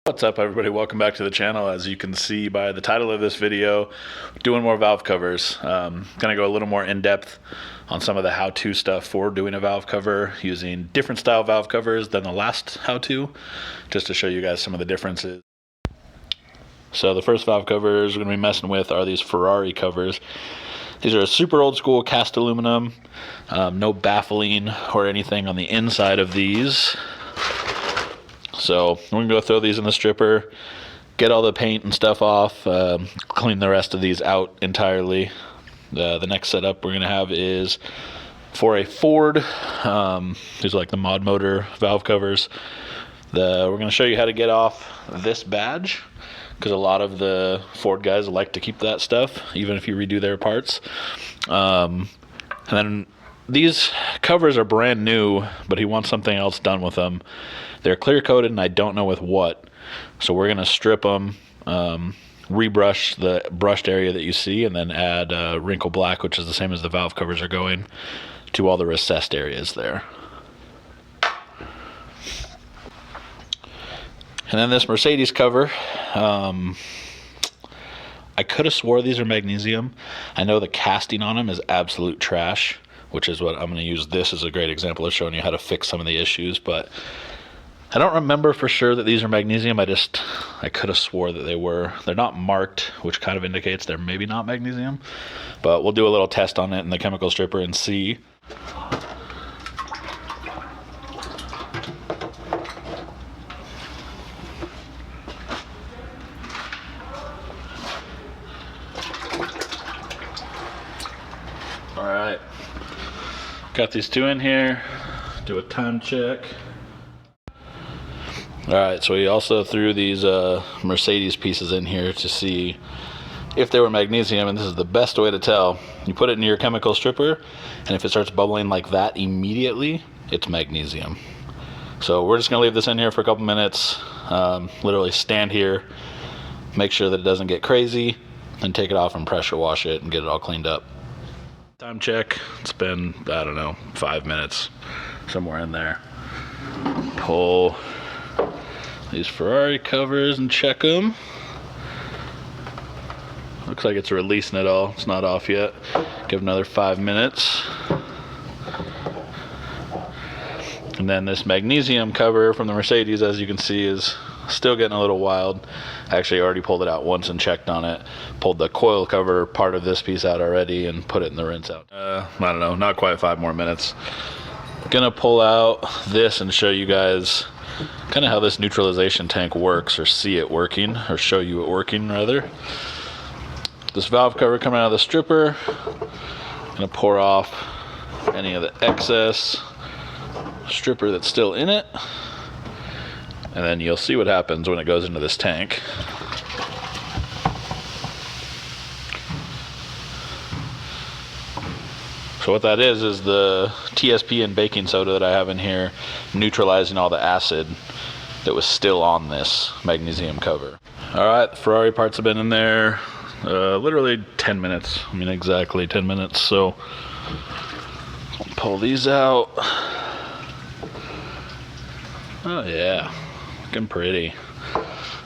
What's up, everybody? Welcome back to the channel. As you can see by the title of this video, doing more valve covers. Gonna go a little more in depth on some of the how-to stuff for doing a valve cover using different style valve covers than the last how-to, just to show you guys some of the differences. So the first valve covers we're gonna be messing with are these Ferrari covers. These are a super old school cast aluminum, no baffling or anything on the inside of these. So we're gonna go throw these in the stripper, get all the paint and stuff off, clean the rest of these out entirely. The next setup we're gonna have is for a Ford. These are like the mod motor valve covers. We're gonna show you how to get off this badge, because a lot of the Ford guys like to keep that stuff, even if you redo their parts. And then these covers are brand new, but he wants something else done with them. They're clear coated and I don't know with what. So we're gonna strip them, rebrush the brushed area that you see, and then add wrinkle black, which is the same as the valve covers are going, to all the recessed areas there. And then this Mercedes cover, I could have swore these are magnesium. I know the casting on them is absolute trash, which is what I'm going to use this as a great example of showing you how to fix some of the issues, but I don't remember for sure that these are magnesium. I could have swore that they were. They're not marked, which kind of indicates they're maybe not magnesium, but we'll do a little test on it in the chemical stripper and see. All right, got these two in here, do a time check. All right, so we also threw these Mercedes pieces in here to see if they were magnesium, and this is the best way to tell. You put it in your chemical stripper, and if it starts bubbling like that immediately, it's magnesium. So we're just gonna leave this in here for a couple minutes, literally stand here, make sure that it doesn't get crazy, and take it off and pressure wash it and get it all cleaned up. Time check, it's been, I don't know, 5 minutes, somewhere in there. Pull these Ferrari covers and check them. Looks like it's releasing it all. It's not off yet. Give another 5 minutes. And then this magnesium cover from the Mercedes, as you can see, is still getting a little wild. I actually already pulled it out once and checked on it. Pulled the coil cover part of this piece out already and put it in the rinse out. I don't know, not quite 5 more minutes. Gonna pull out this and show you guys kind of how this neutralization tank works, or see it working, or show you it working rather. This valve cover coming out of the stripper, gonna pour off any of the excess stripper that's still in it, and then you'll see what happens when it goes into this tank. So what that is the TSP and baking soda that I have in here neutralizing all the acid that was still on this magnesium cover. All right, the Ferrari parts have been in there literally 10 minutes. I mean, exactly 10 minutes. So I'll pull these out. Oh yeah, looking pretty.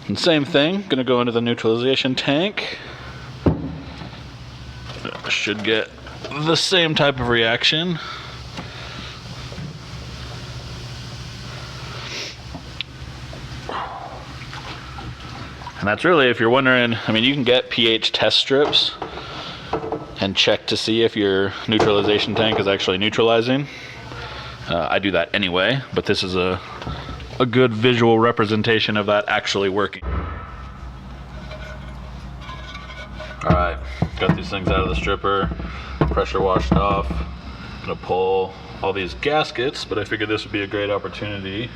And same thing, gonna go into the neutralization tank. Should get the same type of reaction. And that's really, if you're wondering, I mean, you can get pH test strips and check to see if your neutralization tank is actually neutralizing. I do that anyway, but this is a good visual representation of that actually working. All right, got these things out of the stripper, pressure washed off. I'm gonna pull all these gaskets, but I figured this would be a great opportunity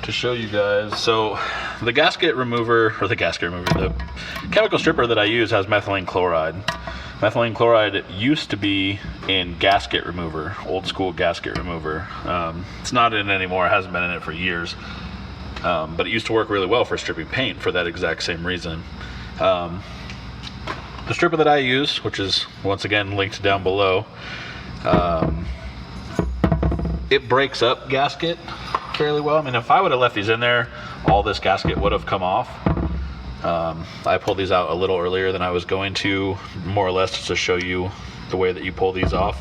to show you guys. So the gasket remover, the chemical stripper that I use has methylene chloride. Methylene chloride used to be in gasket remover, old school gasket remover. It's not in it anymore, it hasn't been in it for years. But it used to work really well for stripping paint for that exact same reason. The stripper that I use, which is once again linked down below, it breaks up gasket fairly well. I mean, if I would have left these in there all this gasket would have come off. I pulled these out a little earlier than I was going to, more or less just to show you the way that you pull these off.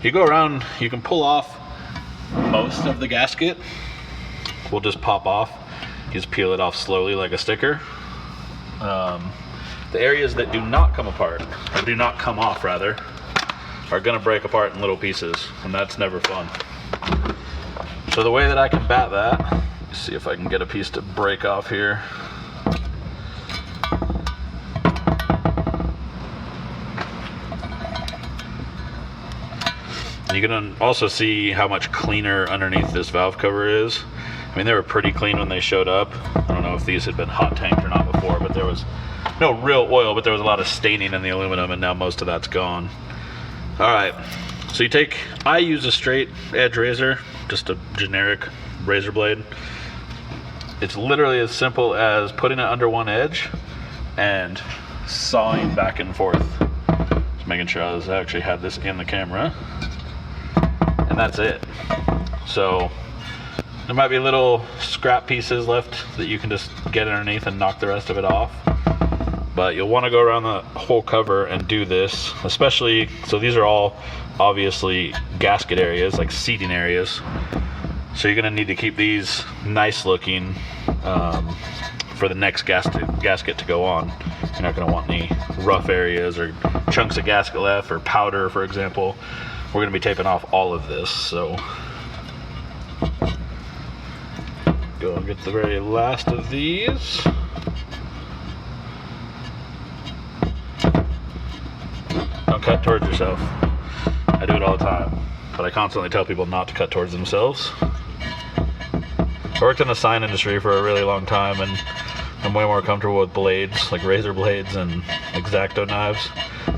You go around, you can pull off most of the gasket. Will just pop off. You just peel it off slowly like a sticker. The areas that do not come apart, or do not come off rather, are gonna break apart in little pieces, and that's never fun. So the way that I combat that, let's see if I can get a piece to break off here. You can also see how much cleaner underneath this valve cover is. I mean, they were pretty clean when they showed up. I don't know if these had been hot tanked or not before, but there was no real oil, but there was a lot of staining in the aluminum, and now most of that's gone. All right, so you take, I use a straight edge razor, just a generic razor blade. It's literally as simple as putting it under one edge and sawing back and forth. Just making sure I actually had this in the camera. And that's it. So there might be little scrap pieces left that you can just get underneath and knock the rest of it off. But you'll want to go around the whole cover and do this, especially, so these are all obviously gasket areas, like seating areas. So you're going to need to keep these nice looking for the next gasket to go on. You're not going to want any rough areas or chunks of gasket left or powder, for example. We're going to be taping off all of this, so go and get the very last of these. Don't cut towards yourself. I do it all the time, but I constantly tell people not to cut towards themselves. I worked in the sign industry for a really long time, and I'm way more comfortable with blades, like razor blades and X-Acto knives.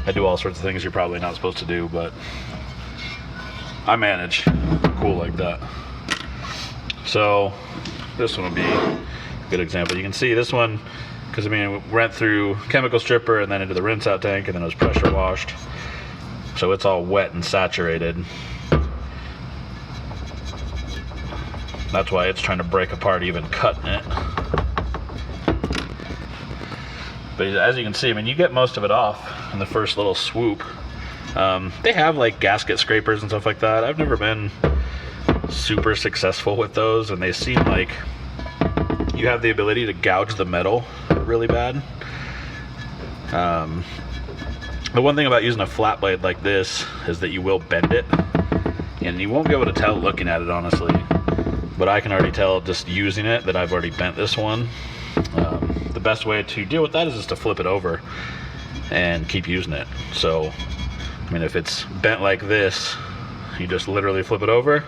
I do all sorts of things you're probably not supposed to do, but I manage. Cool like that. So this one would be a good example. You can see this one, because I mean, it went through chemical stripper and then into the rinse out tank, and then it was pressure washed. So it's all wet and saturated. That's why it's trying to break apart even cutting it. But as you can see, I mean, you get most of it off in the first little swoop. They have like gasket scrapers and stuff like that. I've never been super successful with those, and they seem like you have the ability to gouge the metal really bad. The one thing about using a flat blade like this is that you will bend it, and you won't be able to tell looking at it, honestly, but I can already tell just using it that I've already bent this one. The best way to deal with that is just to flip it over and keep using it. So I mean, if it's bent like this, you just literally flip it over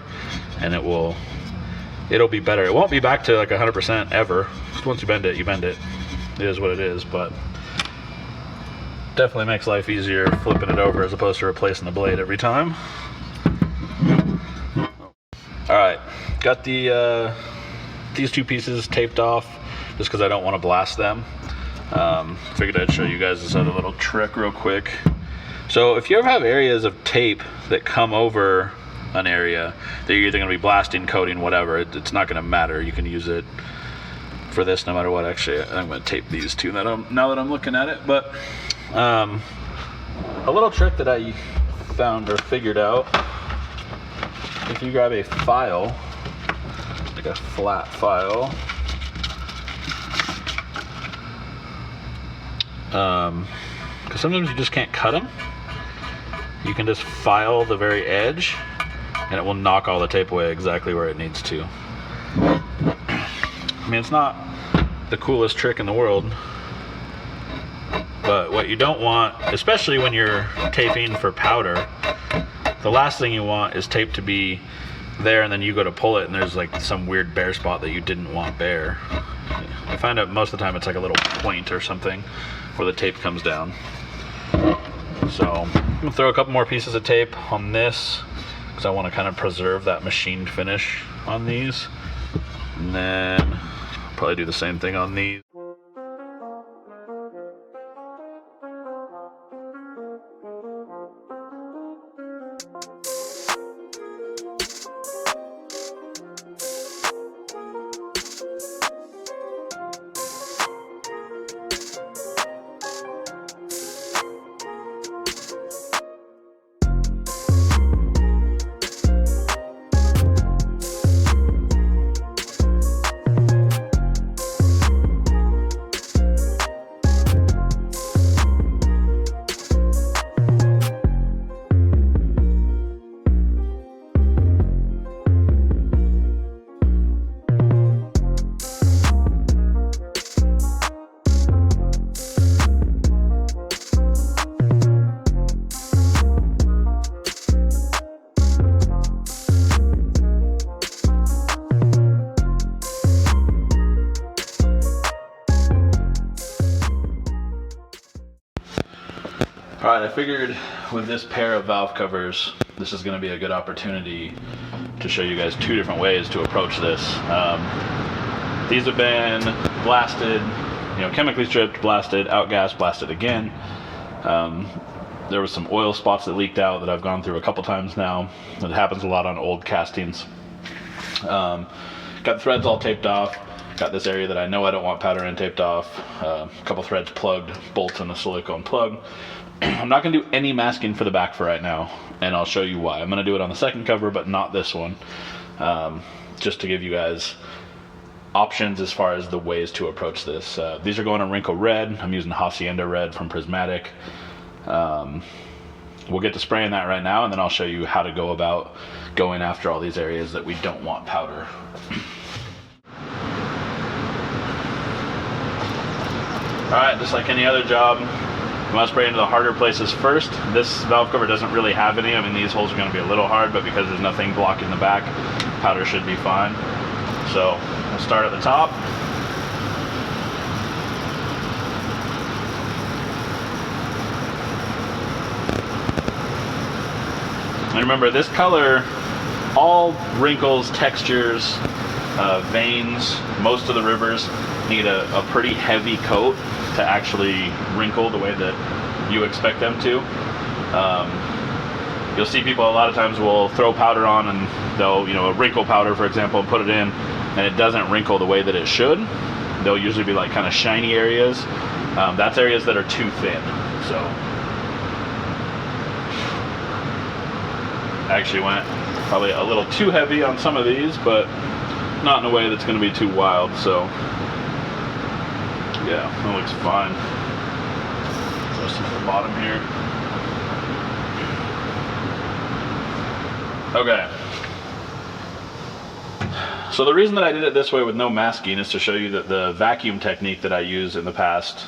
and it'll be better. It won't be back to like 100% ever. Just once you bend it, you bend it. It is what it is, but definitely makes life easier flipping it over as opposed to replacing the blade every time. All right, got these two pieces taped off just because I don't want to blast them. Figured I'd show you guys this other little trick real quick. So if you ever have areas of tape that come over an area that you're either going to be blasting, coating, whatever, it's not going to matter. You can use it for this no matter what. Actually, I'm going to tape these two now that I'm looking at it. But a little trick that I found or figured out, if you grab a file, like a flat file, because sometimes you just can't cut them. You can just file the very edge and it will knock all the tape away exactly where it needs to. I mean, it's not the coolest trick in the world, but what you don't want, especially when you're taping for powder, the last thing you want is tape to be there and then you go to pull it and there's like some weird bare spot that you didn't want bare. I find out most of the time it's like a little point or something where the tape comes down. So I'm gonna throw a couple more pieces of tape on this because I want to kind of preserve that machined finish on these, and then probably do the same thing on these. Alright, I figured with this pair of valve covers, this is going to be a good opportunity to show you guys two different ways to approach this. These have been blasted, chemically stripped, blasted, outgassed, blasted again. There was some oil spots that leaked out that I've gone through a couple times now. It happens a lot on old castings. Got the threads all taped off. Got this area that I know I don't want powder in taped off. A couple threads plugged, bolts in a silicone plug. I'm not going to do any masking for the back for right now, and I'll show you why. I'm going to do it on the second cover, but not this one, just to give you guys options as far as the ways to approach this. These are going on wrinkle red. I'm using Hacienda red from Prismatic. We'll get to spraying that right now, and then I'll show you how to go about going after all these areas that we don't want powder. Alright, just like any other job, you want to spray into the harder places first. This valve cover doesn't really have any. I mean, these holes are going to be a little hard, but because there's nothing blocking the back, powder should be fine. So we'll start at the top. And remember, this color, all wrinkles, textures, veins, most of the rivers need a pretty heavy coat to actually wrinkle the way that you expect them to. You'll see people a lot of times will throw powder on and they'll, a wrinkle powder, for example, put it in and it doesn't wrinkle the way that it should. They'll usually be like kind of shiny areas. That's areas that are too thin. So I actually went probably a little too heavy on some of these, but not in a way that's going to be too wild. So yeah, that looks fine. Just to the bottom here. Okay. So the reason that I did it this way with no masking is to show you that the vacuum technique that I used in the past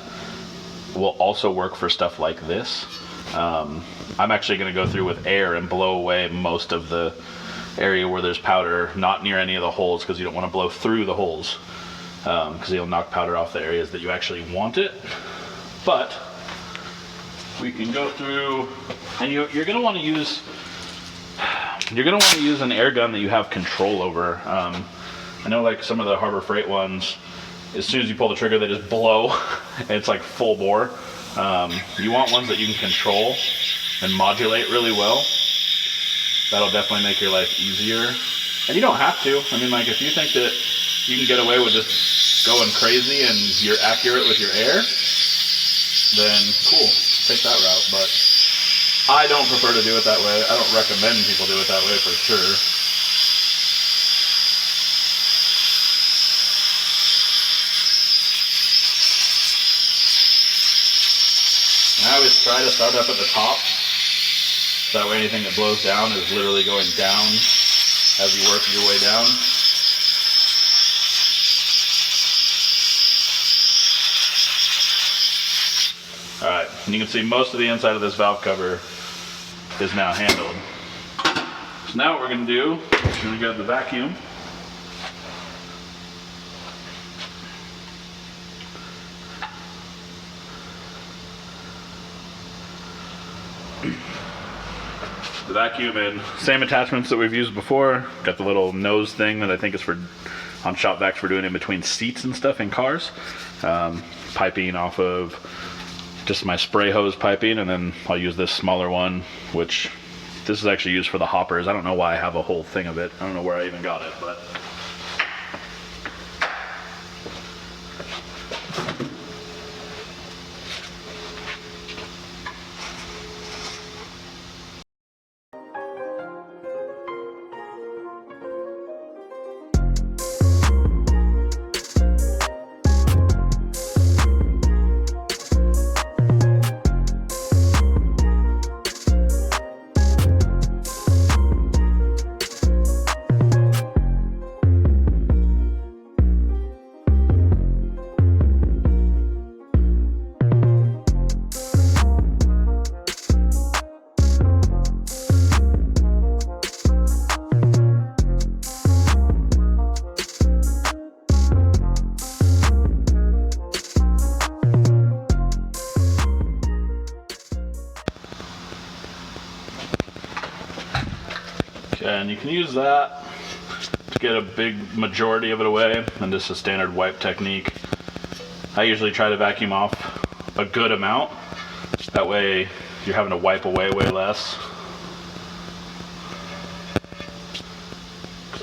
will also work for stuff like this. I'm actually going to go through with air and blow away most of the area where there's powder, not near any of the holes, because you don't want to blow through the holes, because you'll knock powder off the areas that you actually want it. But we can go through, and you're going to want to use an air gun that you have control over. I know like some of the Harbor Freight ones, as soon as you pull the trigger, they just blow, and it's like full bore. You want ones that you can control and modulate really well. That'll definitely make your life easier. And you don't have to. I mean, like, if you think that you can get away with just going crazy and you're accurate with your air, then cool, take that route. But I don't prefer to do it that way. I don't recommend people do it that way for sure. I always try to start up at the top. That way anything that blows down is literally going down as you work your way down. Alright, and you can see most of the inside of this valve cover is now handled. So now what we're going to do is we're going to go to the vacuum. The vacuum and same attachments that we've used before. Got the little nose thing that I think is for on shop vacs for doing in between seats and stuff in cars. Piping off of just my spray hose piping, and then I'll use this smaller one, which this is actually used for the hoppers. I don't know why I have a whole thing of it. I don't know where I even got it, but And you can use that to get a big majority of it away, and this is a standard wipe technique. I usually try to vacuum off a good amount. That way you're having to wipe away way less.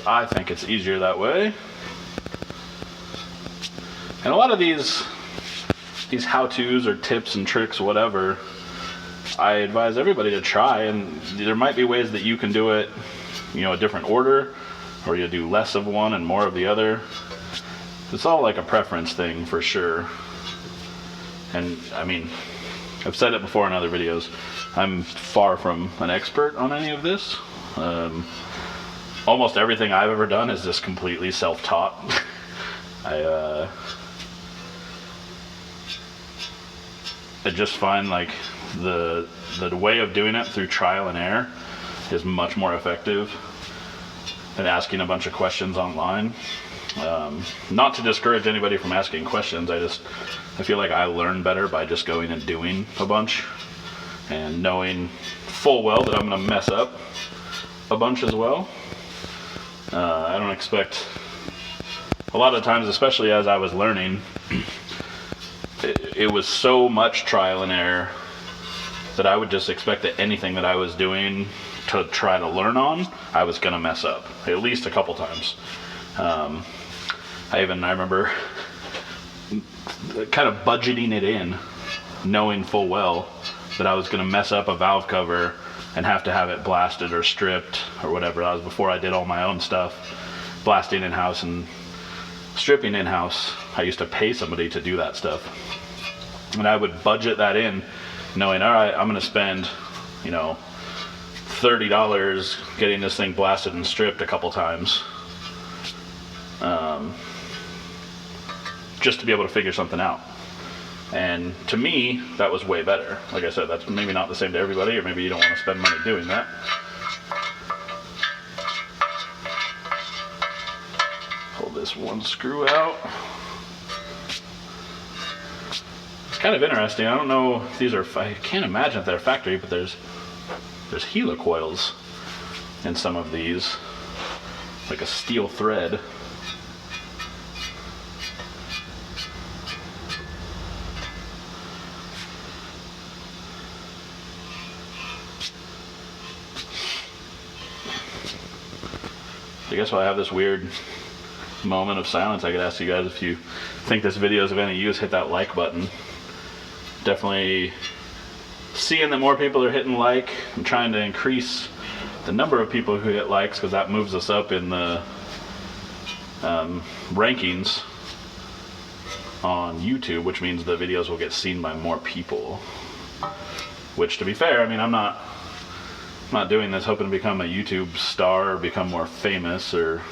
I think it's easier that way. And a lot of these how-tos or tips and tricks, whatever, I advise everybody to try, and there might be ways that you can do it, you know, a different order, or you do less of one and more of the other. It's all like a preference thing for sure. And I mean, I've said it before in other videos, I'm far from an expert on any of this. Almost everything I've ever done is just completely self-taught. I just find like the way of doing it through trial and error is much more effective than asking a bunch of questions online. Not to discourage anybody from asking questions, I feel like I learn better by just going and doing a bunch and knowing full well that I'm gonna mess up a bunch as well. I don't expect, a lot of times, especially as I was learning, it was so much trial and error that I would just expect that anything that I was doing to try to learn on, I was gonna mess up at least a couple times. I remember kind of budgeting it in, knowing full well that I was gonna mess up a valve cover and have to have it blasted or stripped or whatever. That was before I did all my own stuff, blasting in-house and stripping in-house. I used to pay somebody to do that stuff. And I would budget that in, knowing, all right, I'm gonna spend, you know, $30 getting this thing blasted and stripped a couple times. Just to be able to figure something out. And to me, that was way better. Like I said, that's maybe not the same to everybody, or maybe you don't want to spend money doing that. Pull this one screw out. It's kind of interesting. I don't know if these are, I can't imagine if they're factory, but there's helicoils in some of these, like a steel thread. I guess while I have this weird moment of silence, I could ask you guys, if you think this video is of any use, hit that like button. Definitely seeing that more people are hitting like. I'm trying to increase the number of people who hit likes, because that moves us up in the rankings on YouTube, which means the videos will get seen by more people. Which, to be fair, I mean, I'm not doing this hoping to become a YouTube star or become more famous or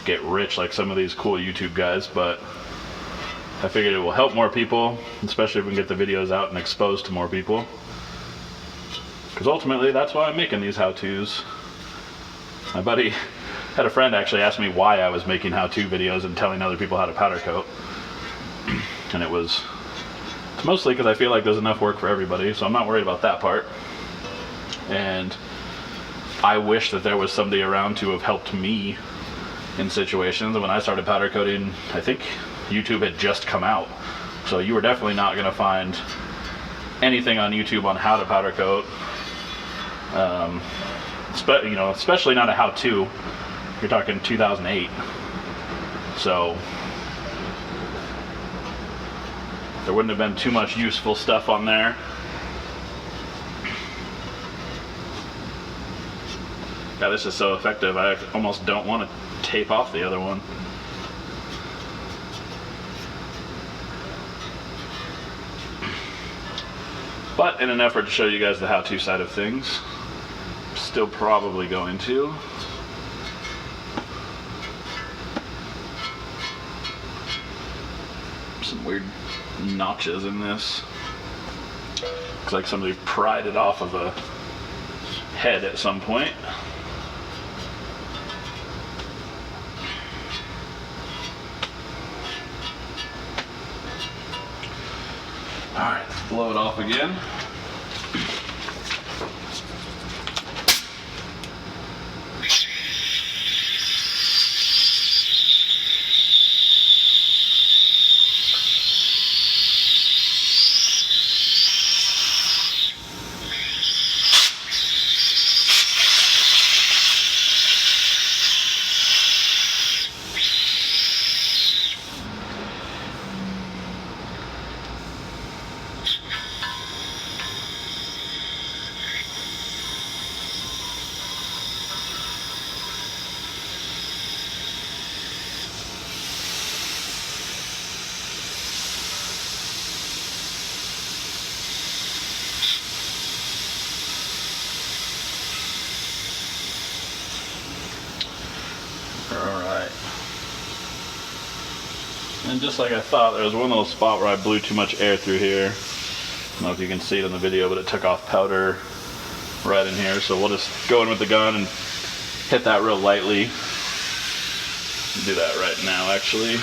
get rich like some of these cool YouTube guys, but I figured it will help more people, especially if we can get the videos out and exposed to more people. Because ultimately, that's why I'm making these how-tos. My buddy had a friend actually ask me why I was making how-to videos and telling other people how to powder coat. And it's mostly because I feel like there's enough work for everybody, so I'm not worried about that part. And I wish that there was somebody around to have helped me in situations. And when I started powder coating, I think YouTube had just come out, so you were definitely not going to find anything on YouTube on how to powder coat, you know, especially not a how-to. You're talking 2008, so there wouldn't have been too much useful stuff on there. God, this is so effective, I almost don't want to tape off the other one. But in an effort to show you guys the how-to side of things, I'm still probably going to. Some weird notches in this. Looks like somebody pried it off of a head at some point. Alright, let's blow it off again. And just like I thought, there was one little spot where I blew too much air through here. I don't know if you can see it in the video, but it took off powder right in here. So we'll just go in with the gun and hit that real lightly. Do that right now, actually.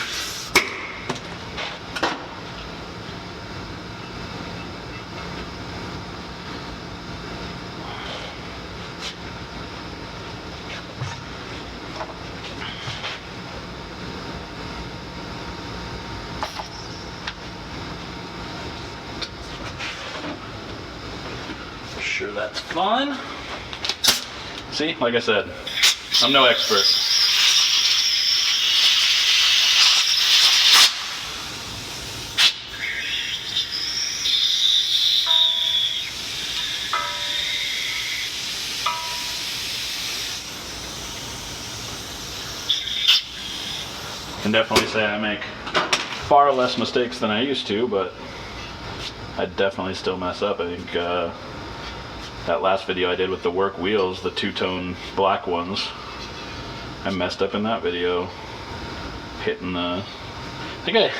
Sure, that's fine. See, like I said, I'm no expert. Can definitely say I make far less mistakes than I used to, but I definitely still mess up. I think that last video I did with the work wheels, the two-tone black ones, I messed up in that video, hitting the... I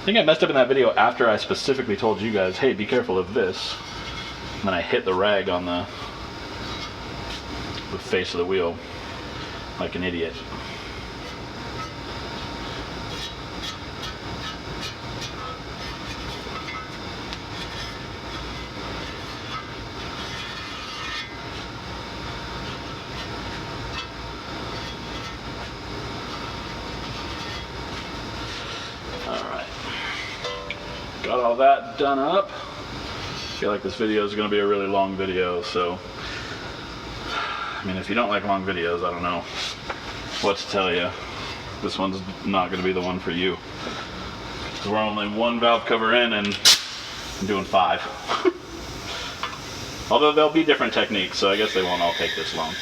think I messed up in that video after I specifically told you guys, hey, be careful of this. And then I hit the rag on the face of the wheel like an idiot. Got all that done up. I feel like this video is going to be a really long video, so I mean, if you don't like long videos, I don't know what to tell you. This one's not going to be the one for you, because we're only one valve cover in and I'm doing 5. Although there'll be different techniques, so I guess they won't all take this long.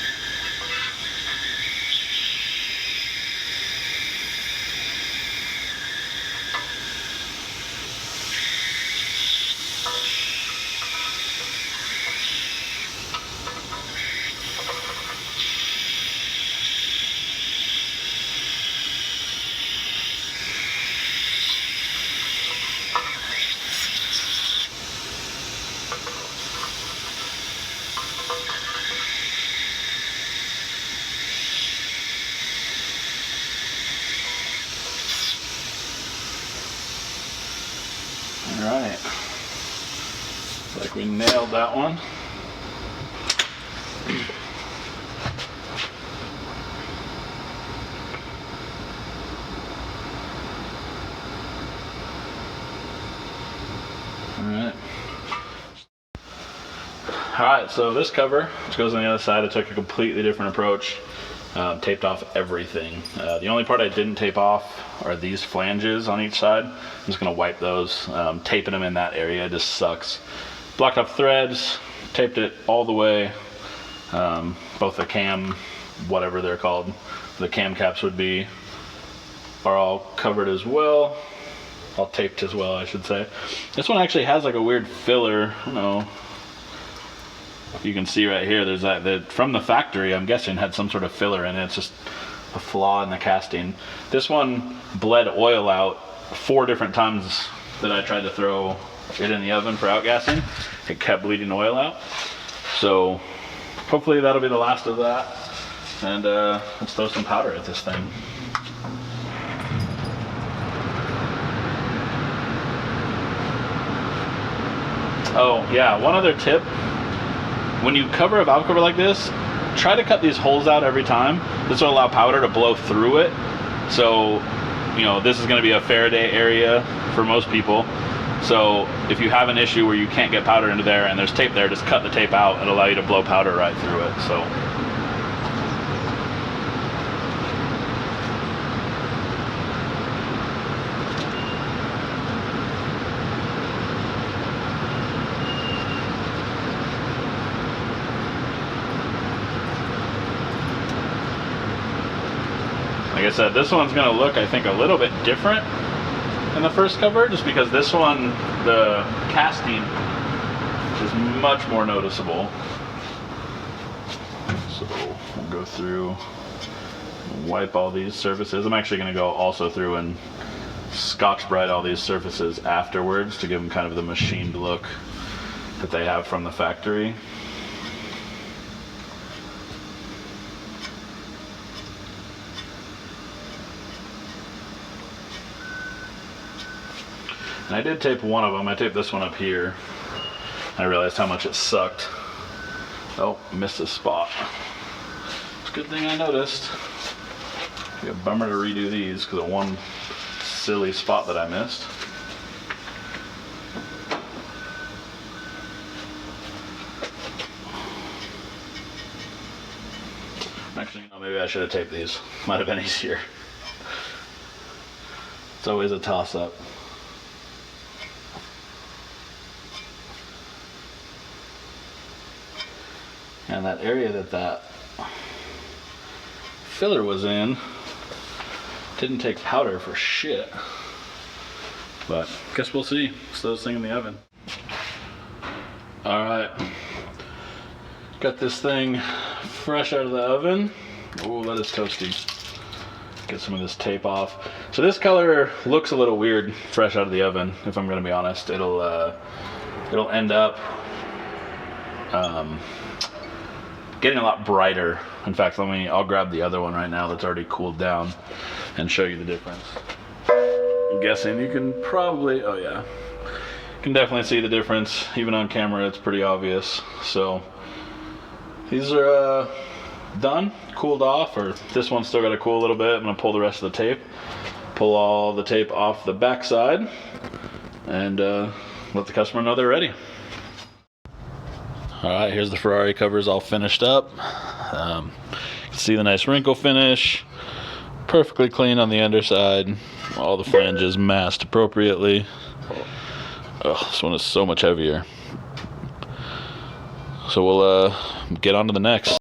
Alright, looks like we nailed that one. Alright, so this cover, which goes on the other side, I took a completely different approach. Taped off everything. The only part I didn't tape off are these flanges on each side. I'm just going to wipe those. Taping them in that area just sucks. Blocked off threads, taped it all the way. Both the cam, whatever they're called, the cam caps would be, are all covered as well. All taped as well, I should say. This one actually has like a weird filler. I don't know. You can see right here, there's that from the factory, I'm guessing, had some sort of filler in it. It's just a flaw in the casting. This one bled oil out 4 different times that I tried to throw it in the oven for outgassing. It kept bleeding oil out. So hopefully that'll be the last of that. And let's throw some powder at this thing. Oh yeah, one other tip. When you cover a valve cover like this, try to cut these holes out every time. This will allow powder to blow through it. So, you know, this is going to be a Faraday area for most people. So if you have an issue where you can't get powder into there and there's tape there, just cut the tape out. It'll allow you to blow powder right through it. So. Like I said, this one's going to look, I think, a little bit different than the first cover, just because this one, the casting is much more noticeable. So we'll go through and wipe all these surfaces. I'm actually going to go also through and Scotch-Brite all these surfaces afterwards to give them kind of the machined look that they have from the factory. And I did tape one of them. I taped this one up here. I realized how much it sucked. Oh, missed a spot. It's a good thing I noticed. It'd be a bummer to redo these because of one silly spot that I missed. Actually, you know, maybe I should have taped these. Might have been easier. It's always a toss-up. And that area that filler was in didn't take powder for shit. But guess we'll see. Let's throw this thing in the oven. Alright. Got this thing fresh out of the oven. Oh, that is toasty. Get some of this tape off. So this color looks a little weird fresh out of the oven, if I'm gonna be honest. It'll end up getting a lot brighter. In fact, I'll grab the other one right now that's already cooled down and show you the difference. I'm guessing you can probably, oh yeah, you can definitely see the difference. Even on camera, it's pretty obvious. So these are done, cooled off, or this one's still got to cool a little bit. I'm gonna pull the rest of the tape, pull all the tape off the back side, and let the customer know they're ready. Alright, here's the Ferrari covers all finished up. You can see the nice wrinkle finish. Perfectly clean on the underside. All the flanges masked appropriately. Oh, this one is so much heavier. So we'll get on to the next.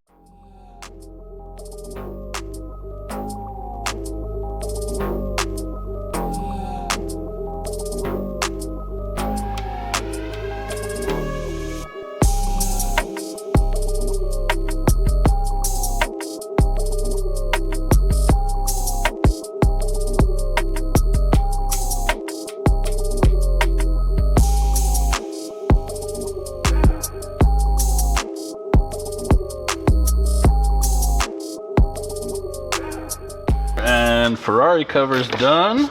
And Ferrari covers done.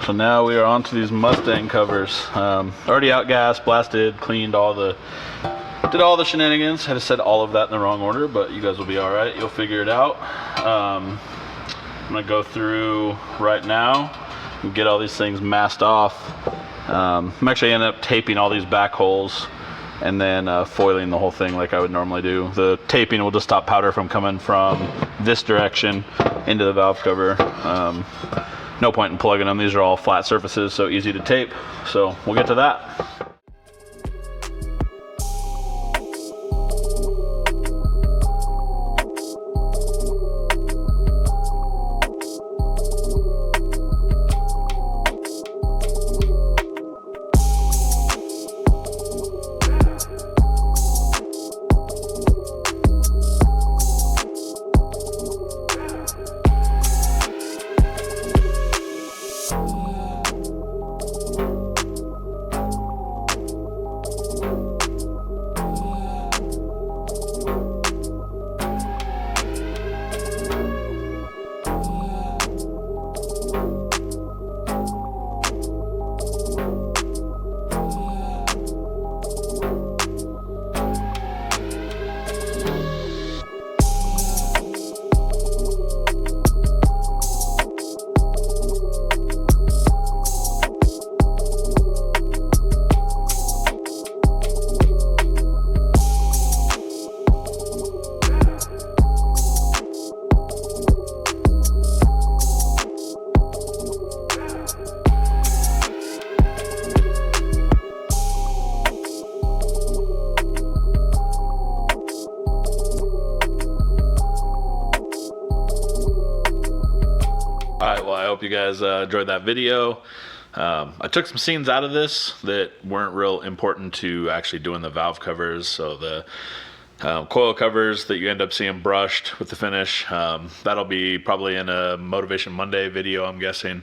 So now we are on to these Mustang covers. Already outgassed, blasted, cleaned, did all the shenanigans. I just said all of that in the wrong order, but you guys will be all right. You'll figure it out. I'm gonna go through right now and get all these things masked off. I'm actually ended up taping all these back holes and then foiling the whole thing like I would normally do. The taping will just stop powder from coming from this direction into the valve cover. No point in plugging them. These are all flat surfaces, so easy to tape. So we'll get to that. Alright, well I hope you guys enjoyed that video. I took some scenes out of this that weren't real important to actually doing the valve covers. So the Coil covers that you end up seeing brushed with the finish. That'll be probably in a Motivation Monday video, I'm guessing.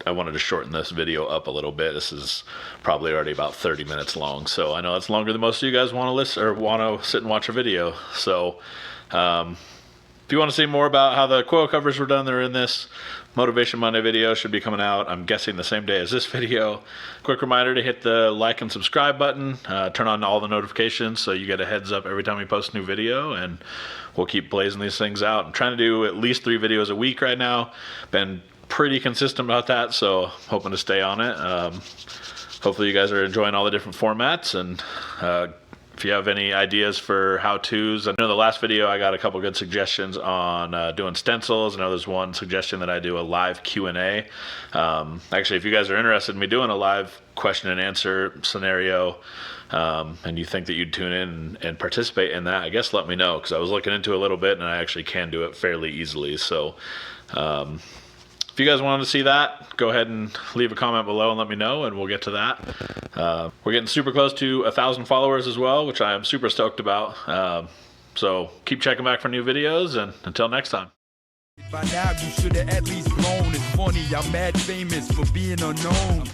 I wanted to shorten this video up a little bit. This is probably already about 30 minutes long, so I know it's longer than most of you guys want to listen or want to sit and watch a video. So if you want to see more about how the coil covers were done, they're in this Motivation Monday video. Should be coming out, I'm guessing, the same day as this video. Quick reminder to hit the like and subscribe button. Turn on all the notifications so you get a heads up every time we post a new video, and we'll keep blazing these things out. I'm trying to do at least 3 videos a week right now. Been pretty consistent about that, so hoping to stay on it. Hopefully you guys are enjoying all the different formats, and if you have any ideas for how-tos, I know the last video I got a couple good suggestions on doing stencils. I know there's one suggestion that I do a live Q&A. Actually, if you guys are interested in me doing a live question and answer scenario, and you think that you'd tune in and participate in that, I guess let me know, because I was looking into it a little bit and I actually can do it fairly easily. So if you guys wanted to see that, go ahead and leave a comment below and let me know, and we'll get to that. We're getting super close to 1,000 followers as well, which I am super stoked about. So keep checking back for new videos, and until next time. By now you should have at least blown. It's funny, I'm mad famous for being unknown.